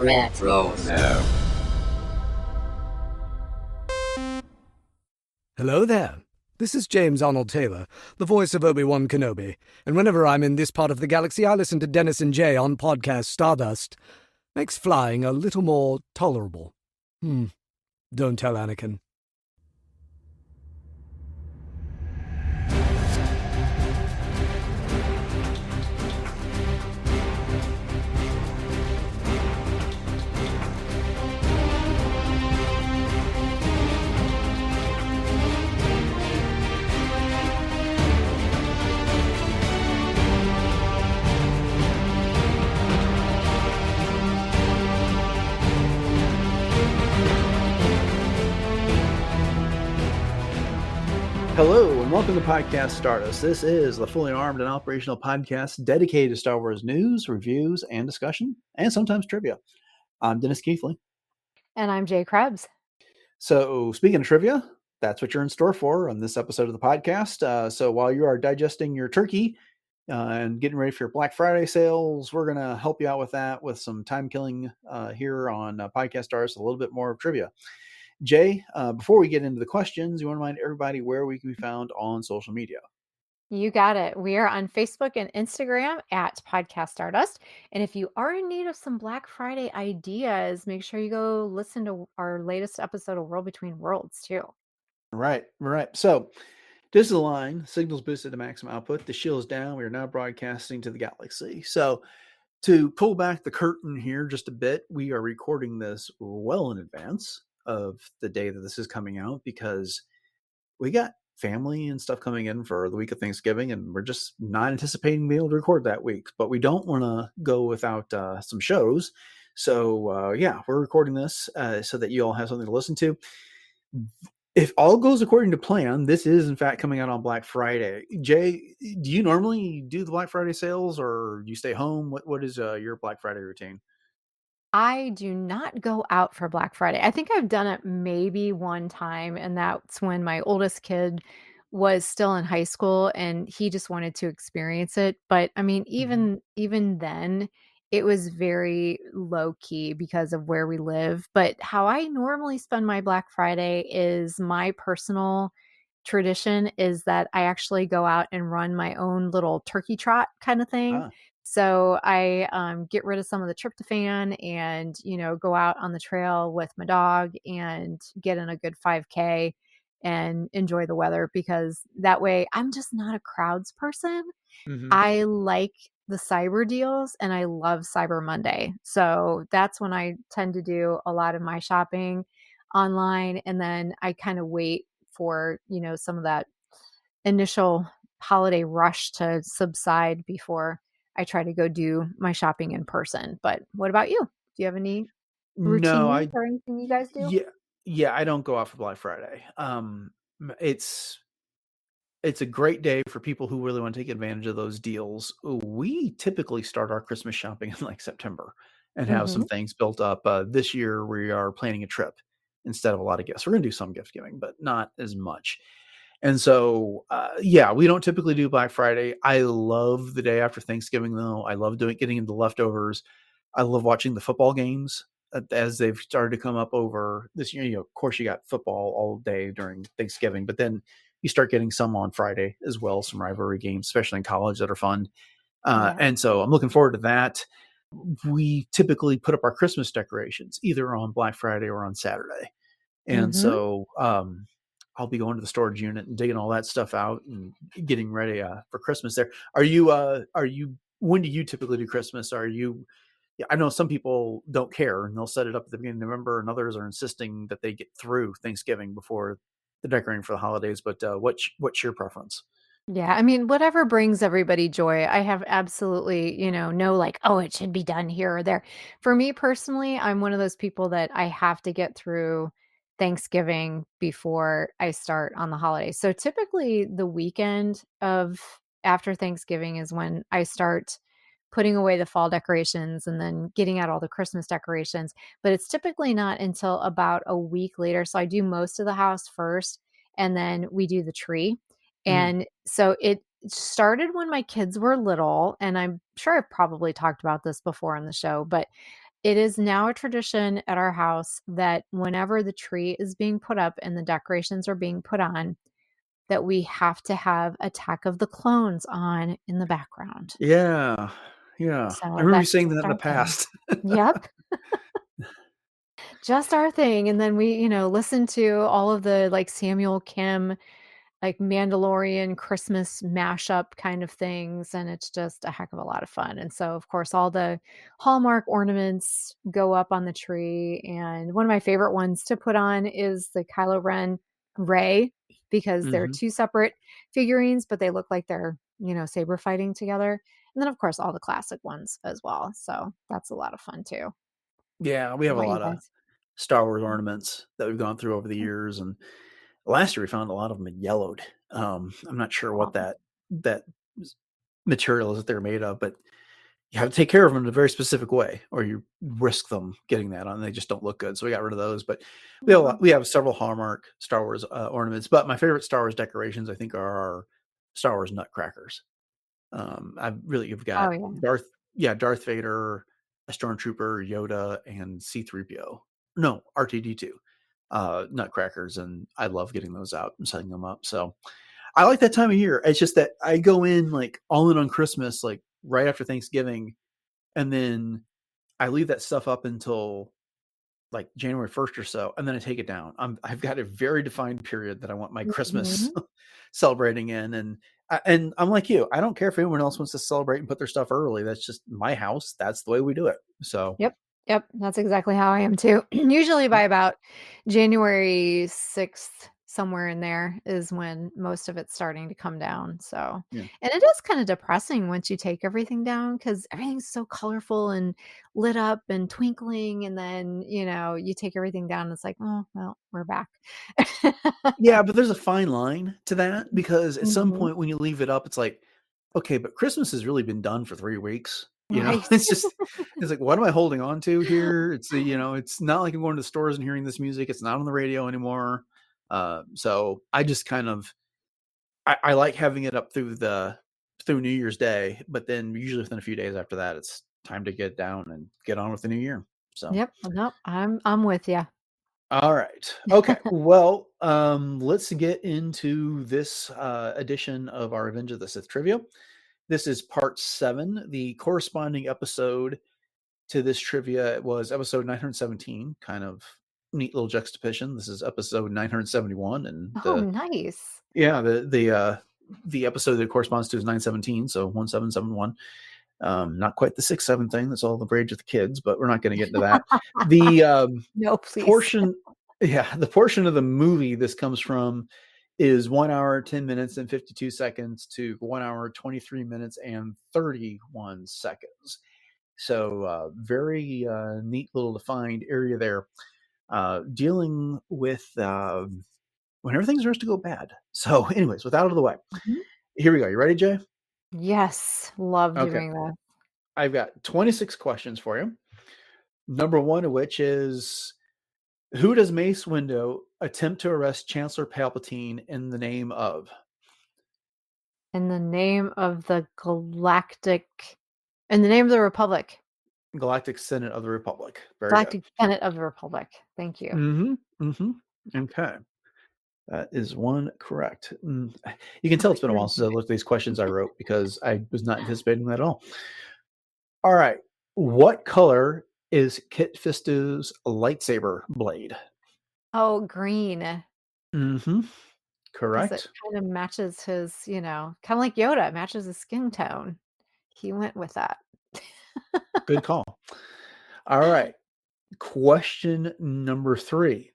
Retro. Hello there. This is James Arnold Taylor, the voice of Obi-Wan Kenobi, and whenever I'm in this part of the galaxy, I listen to Dennis and Jay on Podcast Stardust. Makes flying a little more tolerable. Don't tell Anakin. Hello, and welcome to Podcast Stardust. This is the fully armed and operational podcast dedicated to Star Wars news, reviews, and discussion, and sometimes trivia. I'm Dennis Keithley. And I'm Jay Krebs. So, speaking of trivia, that's what you're in store for on this episode of the podcast. So, while you are digesting your turkey and getting ready for your Black Friday sales, we're going to help you out with that with some time killing here on Podcast Stardust, a little bit more of trivia. Jay, before we get into the questions, you want to remind everybody where we can be found on social media? You got it. We are on Facebook and Instagram at Podcast Stardust. And if you are in need of some Black Friday ideas, make sure you go listen to our latest episode of World Between Worlds too. Right. So, this is the line, signals boosted to maximum output, the shield's down, we are now broadcasting to the galaxy. So, to pull back the curtain here just a bit, we are recording this well in advance of the day that this is coming out because we got family and stuff coming in for the week of Thanksgiving, and we're just not anticipating being able to record that week. But we don't want to go without some shows. So, we're recording this so that you all have something to listen to. If all goes according to plan, this is in fact coming out on Black Friday. Jay, do you normally do the Black Friday sales or do you stay home? What is your Black Friday routine? I do not go out for Black Friday. I think I've done it maybe one time, and that's when my oldest kid was still in high school and he just wanted to experience it. But I mean, even then, it was very low key because of where we live. But how I normally spend my Black Friday is my personal tradition is that I actually go out and run my own little turkey trot kind of thing. Ah. So I get rid of some of the tryptophan and, go out on the trail with my dog and get in a good 5K and enjoy the weather because that way I'm just not a crowds person. I like the cyber deals and I love Cyber Monday. So that's when I tend to do a lot of my shopping online. And then I kind of wait for, some of that initial holiday rush to subside before I try to go do my shopping in person. But what about you? Do you have any routines or anything you guys do? Yeah, I don't go out for Black Friday. It's a great day for people who really want to take advantage of those deals. We typically start our Christmas shopping in like September and have some things built up. This year we are planning a trip instead of a lot of gifts. We're going to do some gift giving, but not as much. And so, we don't typically do Black Friday. I love the day after Thanksgiving, though. I love getting into leftovers. I love watching the football games as they've started to come up over this year. Of course, you got football all day during Thanksgiving, but then you start getting some on Friday as well, some rivalry games, especially in college that are fun. And so I'm looking forward to that. We typically put up our Christmas decorations either on Black Friday or on Saturday. And so I'll be going to the storage unit and digging all that stuff out and getting ready for Christmas there. When do you typically do Christmas? I know some people don't care and they'll set it up at the beginning of November and others are insisting that they get through Thanksgiving before the decorating for the holidays. But what's your preference? Yeah, I mean, whatever brings everybody joy. I have absolutely, no like, oh, it should be done here or there. For me personally, I'm one of those people that I have to get through Thanksgiving before I start on the holidays. So typically the weekend of after Thanksgiving is when I start putting away the fall decorations and then getting out all the Christmas decorations. But it's typically not until about a week later. So I do most of the house first and then we do the tree. And so it started when my kids were little, and I'm sure I've probably talked about this before on the show, but It is now a tradition at our house that whenever the tree is being put up and the decorations are being put on, that we have to have Attack of the Clones on in the background. Yeah. Yeah. I So remember you that's saying just that in our the thing. past. Yep. Just our thing. And then we, listen to all of the like Samuel Kim, like Mandalorian Christmas mashup kind of things. And it's just a heck of a lot of fun. And so, of course, all the Hallmark ornaments go up on the tree. And one of my favorite ones to put on is the Kylo Ren Rey, because they're Mhm. two separate figurines, but they look like they're, saber fighting together. And then, of course, all the classic ones as well. So that's a lot of fun too. Yeah, we What have a about you lot of guys? Star Wars ornaments that we've gone through over the years, and last year we found a lot of them had yellowed. I'm not sure what Oh, that material is that they're made of, but you have to take care of them in a very specific way, or you risk them getting that on. They just don't look good, so we got rid of those. But aw. we have several Hallmark Star Wars ornaments. But my favorite Star Wars decorations, I think, are our Star Wars nutcrackers. You've Oh, got yeah. Darth Vader, a Stormtrooper, Yoda, and C-3PO. No, R2D2 nutcrackers, and I love getting those out and setting them up. So I like that time of year. It's just that I go in like all in on Christmas, like right after Thanksgiving, and then I leave that stuff up until like January 1st or so, and then I take it down. I've got a very defined period that I want my Christmas Mhm. celebrating in, and I'm like you. I don't care if anyone else wants to celebrate and put their stuff early. That's just my house. That's the way we do it. So Yep. Yep. That's exactly how I am too. Usually by about January 6th, somewhere in there is when most of it's starting to come down. So, yeah. and it is kind of depressing once you take everything down because everything's so colorful and lit up and twinkling. And then, you take everything down and it's like, oh, well, we're back. Yeah, but there's a fine line to that because at some Mhm. point when you leave it up, it's like, okay, but Christmas has really been done for 3 weeks. Right. It's like, what am I holding on to here? It's not like I'm going to the stores and hearing this music. It's not on the radio anymore. So I just kind of, I like having it up through New Year's Day, but then usually within a few days after that, it's time to get down and get on with the new year. So. Yep. No, I'm with you. All right. Okay. Well, let's get into this edition of our Revenge of the Sith trivia. This is part 7. The corresponding episode to this trivia was episode 917. Kind of neat little juxtaposition. This is episode 971, and Oh, nice. the episode that it corresponds to is 917, so 1771. Not quite the 6-7 thing. That's all the rage of the kids, but we're not going to get into that. The No, please. portion the portion of the movie this comes from is 1 hour 10 minutes and 52 seconds to 1 hour 23 minutes and 31 seconds. So very neat little defined area there, dealing with when everything starts to go bad. So anyways, with that out of the way, Mhm. here we go. You ready, Jay? Yes, love Okay, doing that. I've got 26 questions for you. Number one of which is, who does Mace Windu attempt to arrest Chancellor Palpatine in the name of? In the name of the in the name of the Republic. Galactic Senate of the Republic. Very good. Galactic Senate of the Republic. Thank you. Mm-hmm. Mm-hmm. Okay. That is one correct. You can Oh, tell it's been a while since I looked at these questions I wrote because I was not anticipating that at all. All right. What color is Kit Fisto's lightsaber blade? oh, green, Mm-hmm. because it Correct. kind of matches his, kind of like Yoda, matches his skin tone. He went with that. Good call. All right. Question number 3.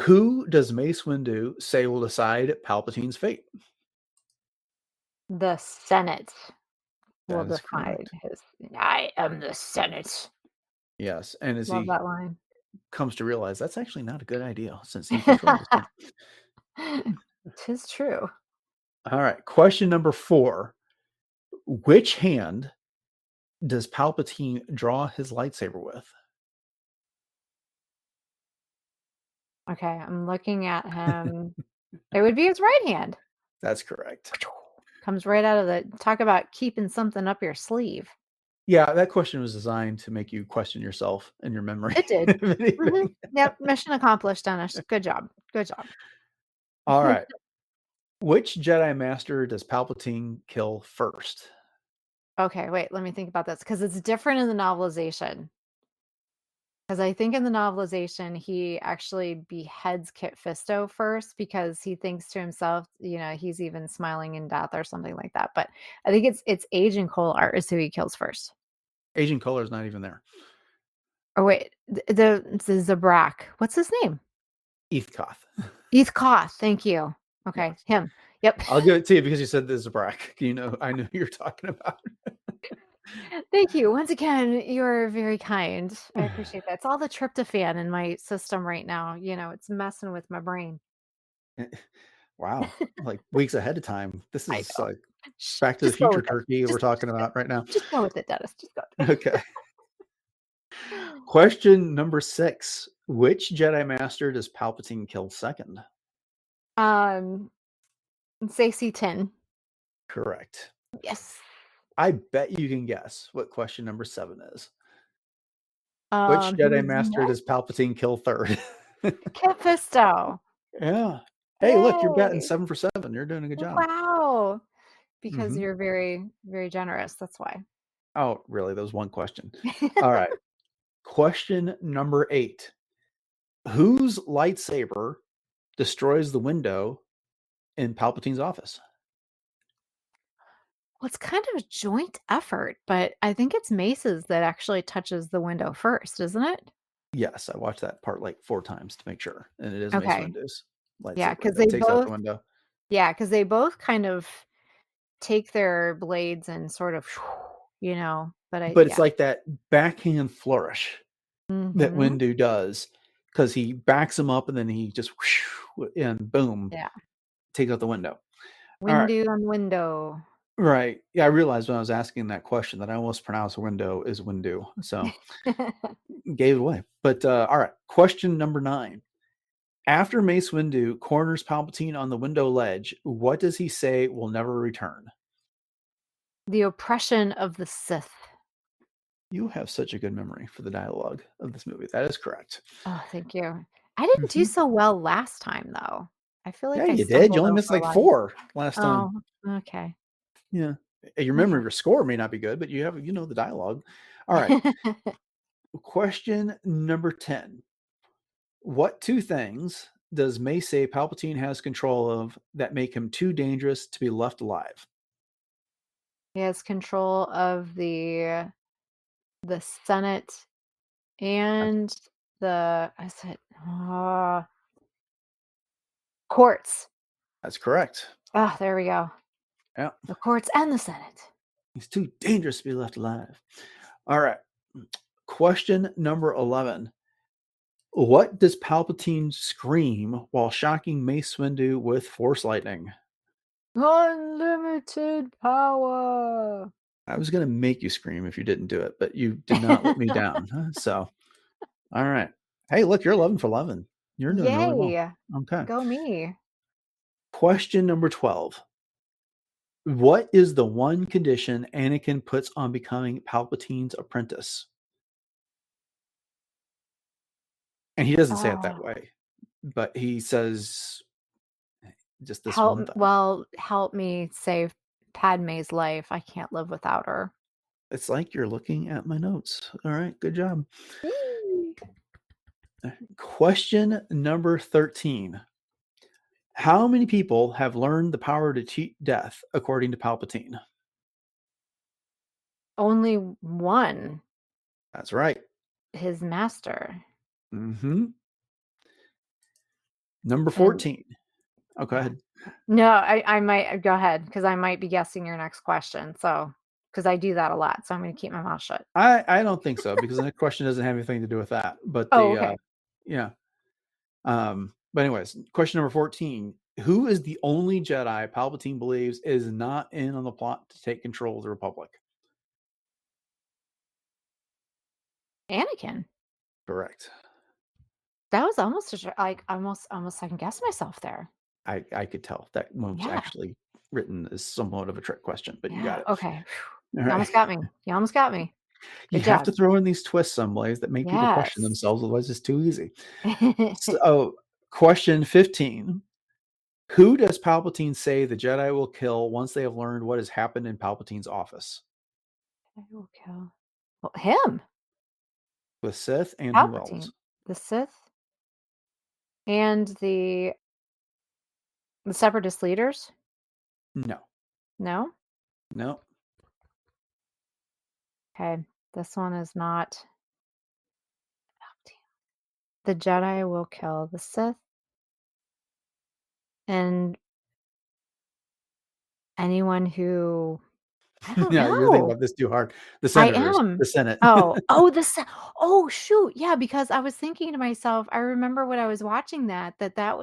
Who does Mace Windu say will decide Palpatine's fate? The Senate will That is decide correct. his. I am the Senate. Yes, and as Love he that line. comes to realize that's actually not a good idea since he controls them. Tis true. All right, question number 4. Which hand does Palpatine draw his lightsaber with? Okay, I'm looking at him. It would be his right hand. That's correct. Comes right out of the talk about keeping something up your sleeve. Yeah, that question was designed to make you question yourself and your memory. It did. if anything. Yep, mission accomplished, Dennis. Good job. Good job. All right. Which Jedi Master does Palpatine kill first? Okay, wait, let me think about this because it's different in the novelization. Because I think in the novelization, he actually beheads Kit Fisto first because he thinks to himself, he's even smiling in death or something like that. But I think it's Agent Kolar is who he kills first. Agent Kohler's not even there. Oh wait, the Zabrak. What's his name? Eithkoth. Koth. Thank you. Okay, Yes. him. Yep. I'll give it to you because you said this is a Zabrak. I know who you're talking about. Thank you. Once again, you're very kind. I appreciate that. It's all the tryptophan in my system right now. It's messing with my brain. Wow. Like weeks ahead of time. This I is know. like Back to the Just go Future with it. turkey we're talking about right now. Just go with it, Dennis. Just go. Okay. Question number 6. Which Jedi Master does Palpatine kill second? Stacey Tin. Correct. Yes. I bet you can guess what question number 7 is. Which Who Jedi is Master does Palpatine kill third? Kit Fisto. Yeah. Hey, look, you're batting Yay. 7 for 7. You're doing a good job. Wow. Because Mhm. you're very, very generous. That's why. Oh, really? That was one question. All right. Question number 8. Whose lightsaber destroys the window in Palpatine's office? Well, it's kind of a joint effort, but I think it's Mace's that actually touches the window first, isn't it? Yes, I watched that part like 4 times to make sure, and it is Mace Okay. Windu's Yeah, lightsaber because that takes out the window. they both kind of take their blades and sort of, but But it's like that backhand flourish that Mhm. Windu does because he backs him up and then he just and boom, Yeah. takes out the window. All right. Windu on window. Right. Yeah, I realized when I was asking that question that I almost pronounced window as Windu. So gave it away. But all right. Question number 9. After Mace Windu corners Palpatine on the window ledge, what does he say will never return? The oppression of the Sith. You have such a good memory for the dialogue of this movie. That is correct. Oh, thank you. I didn't do so well last time, though. I feel Yeah, like I you did. You stumbled only over missed a like lot. 4 last time. Oh, okay. Yeah. Your memory of your score may not be good, but you have, the dialogue. All right. Question number 10. What 2 things does Mace say Palpatine has control of that make him too dangerous to be left alive? He has control of the Senate and courts. That's correct. Oh, there we go. Yeah. The courts and the Senate. He's too dangerous to be left alive. All right. Question number 11. What does Palpatine scream while shocking Mace Windu with Force lightning? Unlimited power. I was going to make you scream if you didn't do it, but you did not let me down. So, all right. Hey, look, you're 11 for 11. You're doing really well. Yay. Okay. Go me. Question number 12. What is the one condition Anakin puts on becoming Palpatine's apprentice? And he doesn't say it that way, but he says just this one thing. Help me save Padme's life. I can't live without her. It's like you're looking at my notes. All right, good job. Question number 13. How many people have learned the power to cheat death, according to Palpatine? Only one. That's right. His master. Mm-hmm. Number 14. Go ahead. No, I might go ahead because I might be guessing your next question. So, because I do that a lot, so I'm going to keep my mouth shut. I don't think so because the next question doesn't have anything to do with that. But okay. Yeah. But anyways, question number 14. Who is the only Jedi Palpatine believes is not in on the plot to take control of the Republic? Anakin. Correct. That was almost almost second guess myself there. I could tell that one was actually written as somewhat of a trick question, but you got it. Okay. All You right. almost got me. You almost got me. You Good have job. to throw in these twists some ways that make people question Yes. themselves, otherwise it's too easy. So, question 15. Who does Palpatine say the Jedi will kill once they have learned what has happened in Palpatine's office? I will kill. Well, him. The Sith and who Palpatine. else? The Sith and the Separatist leaders. No. No? No. Okay. This one is not. The Jedi will kill the Sith and anyone who I don't Yeah, you're thinking know. about this too hard. The I senators, am. the Senate. Oh, shoot. Yeah, because I was thinking to myself, I remember when I was watching that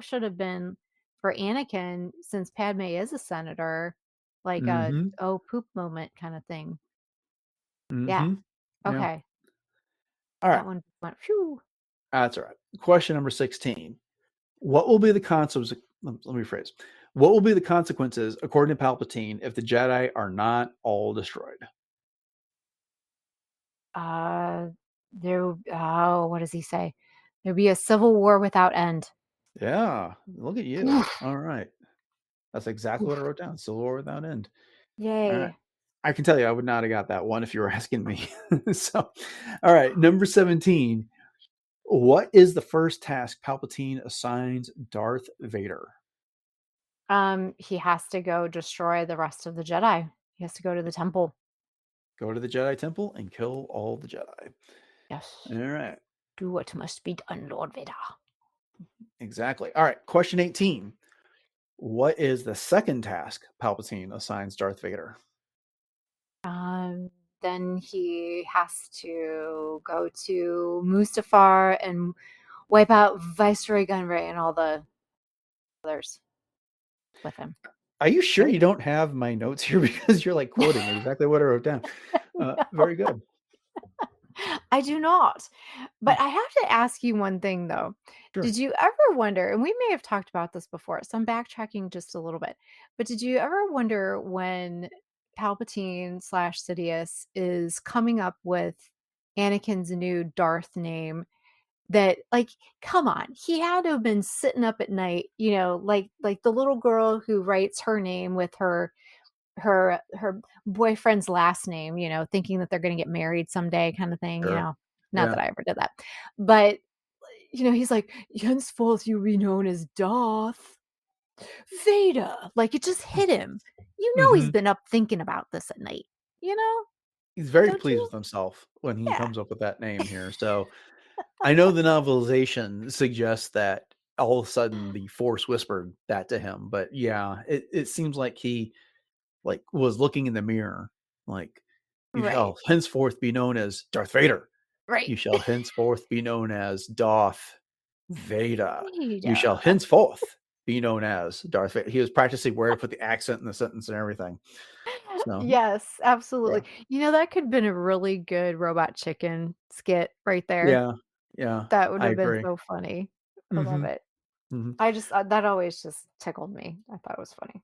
should have been for Anakin since Padme is a senator, like a Mm-hmm. oh poop moment kind of thing. Yeah. Mm-hmm. Yeah. Okay. All That right. one just went phew. That's all right. Question number 16. What will be the consequences? Let me rephrase. What will be the consequences, according to Palpatine, if the Jedi are not all destroyed? Uh what does he say? There'll be a civil war without end. Yeah, look at you. Oof. All right. That's exactly what I Oof. wrote down. Civil War without end. All right. Yay. I can tell you, I would not have got that one if you were asking me. So, all right. Number 17. What is the first task Palpatine assigns Darth Vader? He has to go destroy the rest of the Jedi. He has to go to the temple. Go to the Jedi Temple and kill all the Jedi. Yes. All right. Do what must be done, Lord Vader. Exactly. All right. Question 18. What is the second task Palpatine assigns Darth Vader? Then he has to go to Mustafar and wipe out Viceroy Gunray and all the others with him. Are you sure Right? you don't have my notes here because you're like quoting exactly what I wrote down? Very good. I do not. But I have to ask you one thing though. Sure. Did you ever wonder, and we may have talked about this before, so I'm backtracking just a little bit, but did you ever wonder when Palpatine slash Sidious is coming up with Anakin's new Darth name that like come on, he had to have been sitting up at night, like the little girl who writes her name with her boyfriend's last name, thinking that they're going to get married someday kind of thing, Sure. not Yeah. that I ever did that. But he's like, henceforth you be known as Darth Vader. Like it just hit him. He's Mhm. been up thinking about this at night, He's very don't pleased you? with himself when he Yeah. comes up with that name here. So I know the novelization suggests that all of a sudden the Force whispered that to him, but yeah, it seems like he like was looking in the mirror, like you Right. shall henceforth be known as Darth Vader. Right. You shall henceforth be known as Darth Vader. You shall Vader. henceforth be known as Darth Vader. He was practicing where to put the accent in the sentence and everything. So Yes, yeah, absolutely. That could have been a really good Robot Chicken skit right there. yeah, yeah. That would I have been agree. so funny. I love Hmm. it. Hmm. I just that always just tickled me. I thought it was funny.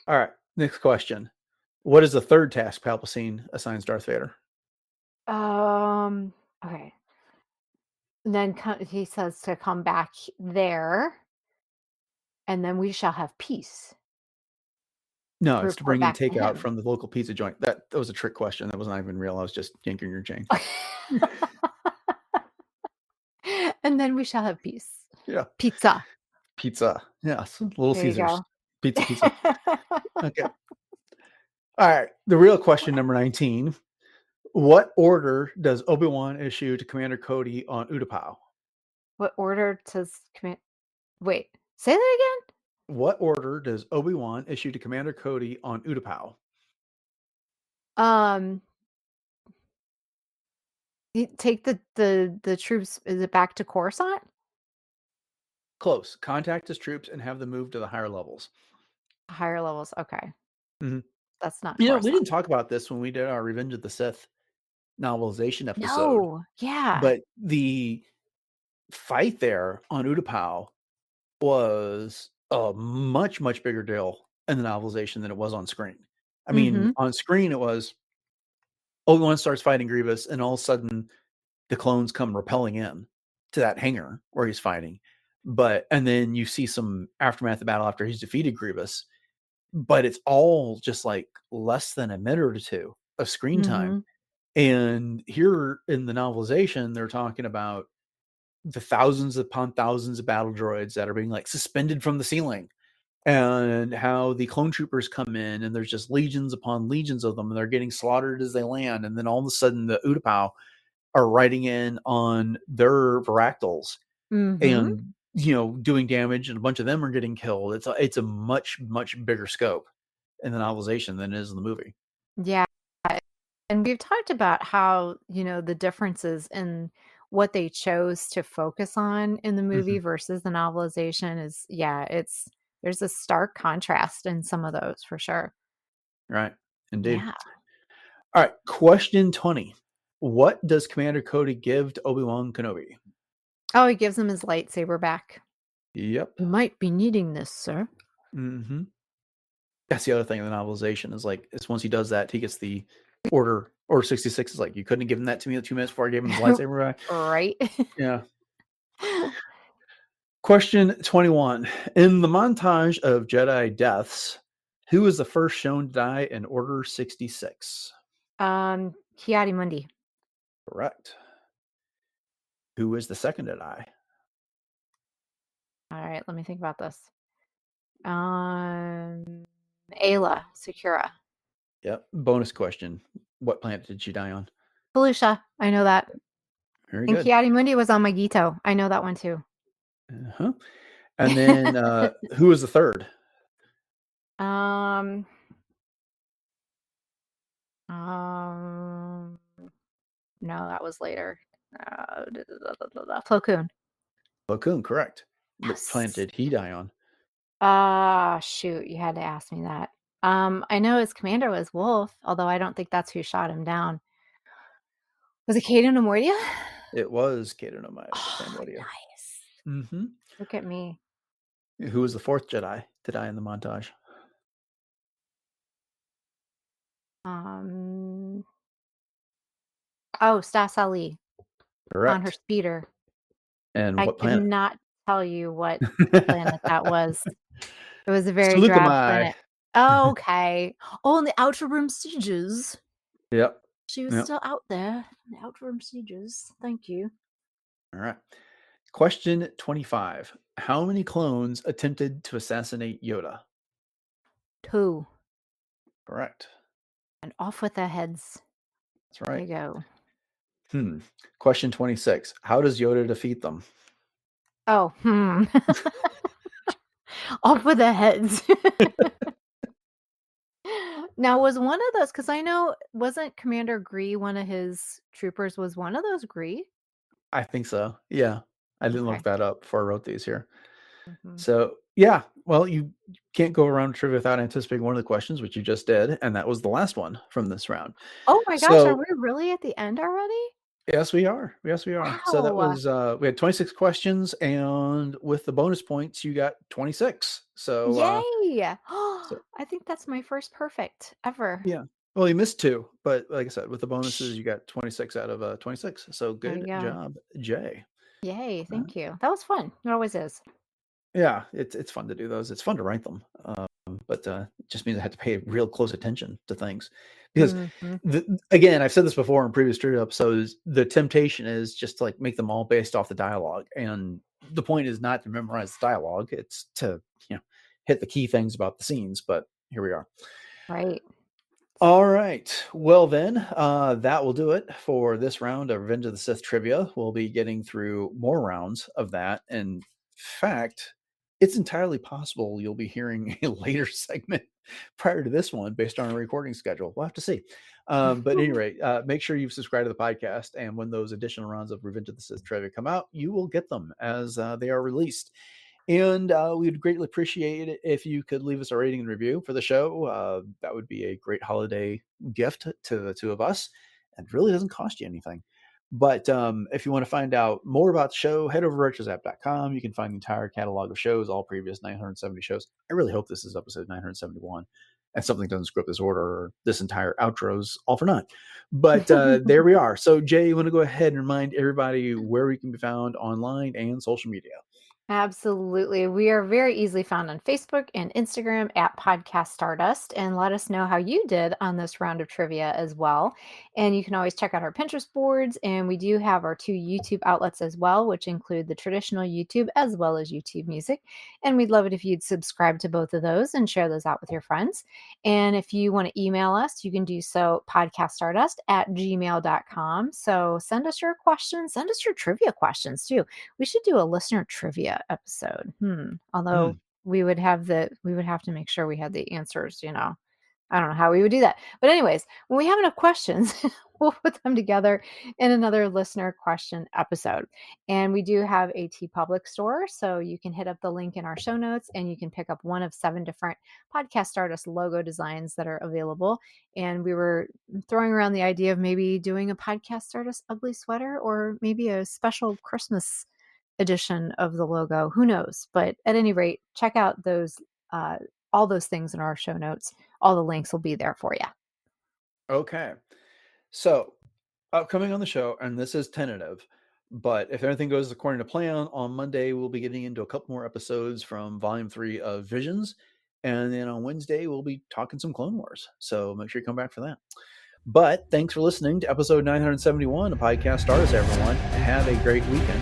All right. Next question. What is the third task Palpatine assigns Darth Vader? Okay. And then he says to come back there, and then we shall have peace. No, To it's to report bring in back to takeout him. from the local pizza joint. That was a trick question. That was not even real. I was just yanking your chain. And then we shall have peace. Yeah. Pizza. Pizza. Yes. Little There you Caesars. go. Pizza, pizza. Okay. All right. The real question, number 19. What order does Obi-Wan issue to Commander Cody on Utapau? What order does command? Wait, say that again. What order does Obi-Wan issue to Commander Cody on Utapau? You take the troops. Is it back to Coruscant? Close. Contact his troops and have them move to the higher levels. Higher levels. Okay, Mhm. that's not We Coruscant. didn't talk about this when we did our Revenge of the Sith novelization episode, No. Yeah. but the fight there on Utapau was a much, much bigger deal in the novelization than it was on screen. I mean, Mm-hmm. on screen, it was Obi-Wan starts fighting Grievous, and all of a sudden the clones come repelling in to that hangar where he's fighting. And then you see some aftermath of the battle after he's defeated Grievous, but it's all just like less than a minute or two of screen time. And here in the novelization, they're talking about the thousands upon thousands of battle droids that are being like suspended from the ceiling, and how the clone troopers come in and there's just legions upon legions of them, and they're getting slaughtered as they land. And then all of a sudden the Utapau are riding in on their Varactyls and, doing damage, and a bunch of them are getting killed. It's a much, much bigger scope in the novelization than it is in the movie. Yeah. And we've talked about how, the differences in what they chose to focus on in the movie versus the novelization is, there's a stark contrast in some of those for sure. Right. Indeed. Yeah. All right. Question 20. What does Commander Cody give to Obi-Wan Kenobi? Oh, he gives him his lightsaber back. Yep. You might be needing this, sir. Mm-hmm. That's the other thing in the novelization is like, is once he does that, he gets the Order 66 is like, you couldn't have given that to me 2 minutes before I gave him his lightsaber back. Right. Yeah. Question 21. In the montage of Jedi deaths, who was the first shown to die in Order 66? Ki-Adi-Mundi. Correct. Who was the second to die? All right, let me think about this. Ayla Secura. Yep. Bonus question. What planet did she die on? Felucia. I know that. Very And good. Ki-Adi-Mundi was on Magito. I know that one too. Uh-huh. And then who was the third? No, that was later. Plo Koon. Plo Koon, correct. Yes. What planet did he die on? Shoot, you had to ask me that. I know his commander was Wolf, although I don't think that's who shot him down. Was it Caden Amordia? It was Caden Amordia. Nice. Mm-hmm. Look at me. Who was the fourth Jedi to die in the montage? Stas Ali. Correct. On her speeder. And I what planet? could not tell you what planet that was. It was a very drab planet. Oh, okay. Oh, in the Outer Rim Sieges. Yep. She was still out there in the Outer Rim Sieges. Thank you. All right. Question 25. How many clones attempted to assassinate Yoda? 2. Correct. And off with their heads. That's right. There you go. Question 26. How does Yoda defeat them? Oh, off with their heads. Now, was one of those, because I know, wasn't Commander Gree one of his troopers? Was one of those Gree? I think so. Yeah. I didn't look that up before I wrote these here. So, yeah. Well, you can't go around trivia without anticipating one of the questions, which you just did. And that was the last one from this round. Oh my gosh, are we really at the end already? Yes, we are. Yes, we are. Wow. So that was, we had 26 questions, and with the bonus points, you got 26. So, yay! I think that's my first perfect ever. Yeah. Well, you missed 2, but like I said, with the bonuses, you got 26 out of 26. So good job, Jay. Yay! Thank you. That was fun. It always is. Yeah, it's fun to do those. It's fun to write them, but it just means I have to pay real close attention to things because, again, I've said this before in previous trivia episodes. The temptation is just to like make them all based off the dialogue, and the point is not to memorize the dialogue; it's to hit the key things about the scenes. But here we are. Right. All right. Well, then, that will do it for this round of Revenge of the Sith trivia. We'll be getting through more rounds of that. In fact, it's entirely possible you'll be hearing a later segment prior to this one based on our recording schedule. We'll have to see. But at any rate, make sure you've subscribed to the podcast. And when those additional rounds of Revenge of the Sith trivia come out, you will get them as they are released. And we'd greatly appreciate it if you could leave us a rating and review for the show. That would be a great holiday gift to the two of us. And really doesn't cost you anything. But if you want to find out more about the show, head over to retrozap.com. You can find the entire catalog of shows, all previous 970 shows. I really hope this is episode 971. and something doesn't screw up this order, or this entire outro's all for naught. But there we are. So Jay, you want to go ahead and remind everybody where we can be found online and social media? Absolutely. We are very easily found on Facebook and Instagram at Podcast Stardust, and let us know how you did on this round of trivia as well. And you can always check out our Pinterest boards, and we do have our 2 YouTube outlets as well, which include the traditional YouTube as well as YouTube Music. And we'd love it if you'd subscribe to both of those and share those out with your friends. And if you want to email us, you can do so podcaststardust@gmail.com. So send us your questions, send us your trivia questions too. We should do a listener trivia episode. Although we would have to make sure we had the answers, I don't know how we would do that. But anyways, when we have enough questions, we'll put them together in another listener question episode. And we do have a TeePublic store, so you can hit up the link in our show notes and you can pick up one of 7 different Podcast Stardust logo designs that are available. And we were throwing around the idea of maybe doing a Podcast Stardust ugly sweater, or maybe a special Christmas edition of the logo. Who knows? But at any rate, check out those all those things in our show notes. All the links will be there for you. Okay. So upcoming on the show, and this is tentative, but if everything goes according to plan, on Monday we'll be getting into a couple more episodes from Volume 3 of Visions. And then on Wednesday, we'll be talking some Clone Wars. So make sure you come back for that. But thanks for listening to episode 971 of Podcast Stardust, everyone. Have a great weekend.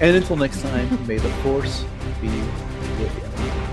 And until next time, may the Force be with you.